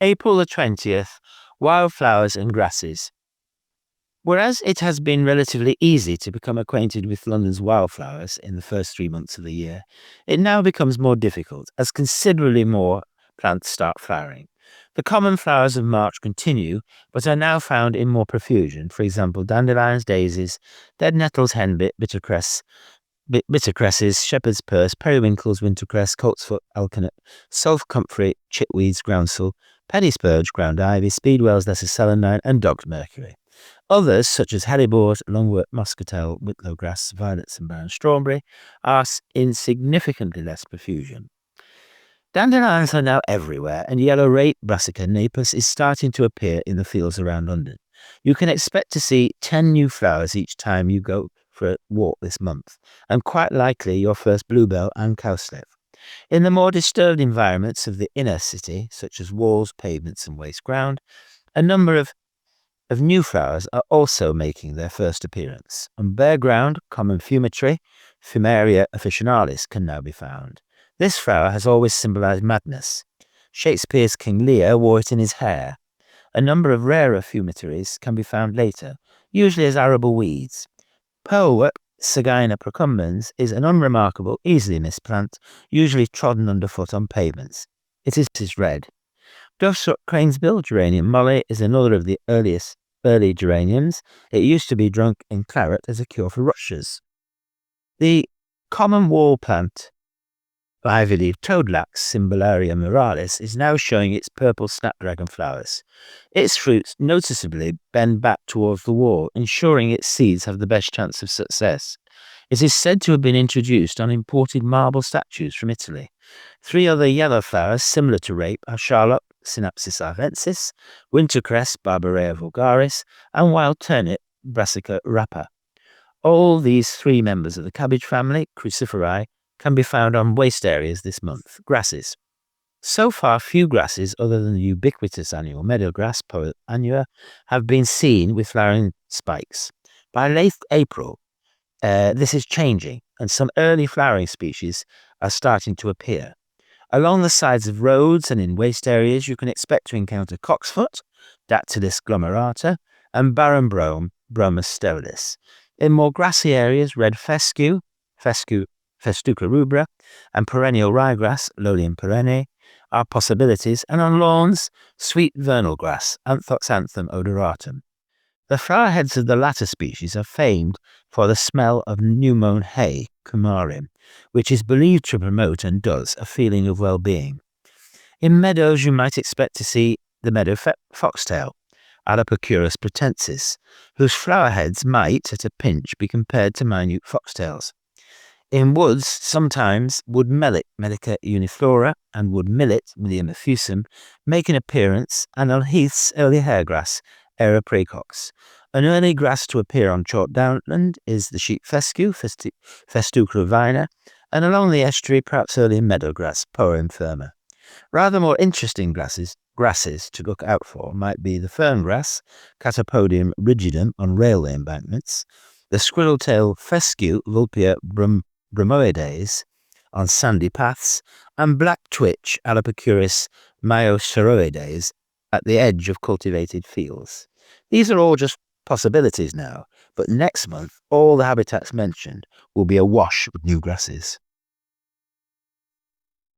April the 20th, wildflowers and grasses. Whereas it has been relatively easy to become acquainted with London's wildflowers in the first 3 months of the year, it now becomes more difficult as considerably more plants start flowering. The common flowers of March continue, but are now found in more profusion. For example, dandelions, daisies, dead nettles, henbit, bittercresses, shepherd's purse, periwinkles, wintercress, coltsfoot, alkanet, sulph comfrey, chickweeds, groundsel, penny spurge, ground ivy, speedwells, lesser celandine, and dog's mercury. Others, such as hellebore, lungwort, muscatel, whitlow grass, violets, and brown strawberry, are in significantly less profusion. Dandelions are now everywhere, and yellow rape, Brassica napus, is starting to appear in the fields around London. You can expect to see 10 new flowers each time you go for a walk this month, and quite likely your first bluebell and cowslip. In the more disturbed environments of the inner city, such as walls, pavements, and waste ground, a number of new flowers are also making their first appearance. On bare ground, common fumitory, Fumaria officinalis, can now be found. This flower has always symbolized madness. Shakespeare's King Lear wore it in his hair. A number of rarer fumitories can be found later, usually as arable weeds. Pearlwort, Sagina procumbens, is an unremarkable, easily missed plant, usually trodden underfoot on pavements. It is red. Dovestruck cranesbill geranium molly is another of the early geraniums. It used to be drunk in claret as a cure for rushes. The common wall plant, ivy-leaved toadlax, Cymbalaria muralis, is now showing its purple snapdragon flowers. Its fruits noticeably bend back towards the wall, ensuring its seeds have the best chance of success. It is said to have been introduced on imported marble statues from Italy. 3 other yellow flowers similar to rape are charlotte, Synapsis arvensis, wintercress, Barbarea vulgaris, and wild turnip, Brassica rapa. All these 3 members of the cabbage family, cruciferae, can be found on waste areas this month. Grasses. So far, few grasses other than the ubiquitous annual meadowgrass, Poa annua, have been seen with flowering spikes. By late April, this is changing, and some early flowering species are starting to appear. Along the sides of roads and in waste areas, you can expect to encounter cocksfoot, Dactylis glomerata, and barren brome, Bromus sterilis. In more grassy areas, red fescue, Festuca rubra, and perennial ryegrass, Lolium perenne, are possibilities, and on lawns, sweet vernal grass, Anthoxanthum odoratum. The flower heads of the latter species are famed for the smell of new-mown hay, Cumarium, which is believed to promote, and does, a feeling of well-being. In meadows, you might expect to see the meadow foxtail, Alopocurus pratensis, whose flower heads might, at a pinch, be compared to minute foxtails. In woods, sometimes wood mellic, Medica uniflora, and wood millet, Milium effusum, make an appearance, and on heaths, early hairgrass, Era praecox. An early grass to appear on chalk downland is the sheep fescue, Festuca ovina, and along the estuary, perhaps early meadowgrass, Poa infirma. Rather more interesting grasses to look out for might be the ferngrass, Catapodium rigidum, on railway embankments, the squirrel-tail fescue, Vulpia bromoides, on sandy paths, and black twitch, Alopocurus myoceroides, at the edge of cultivated fields. These are all just possibilities now, but next month all the habitats mentioned will be awash with new grasses.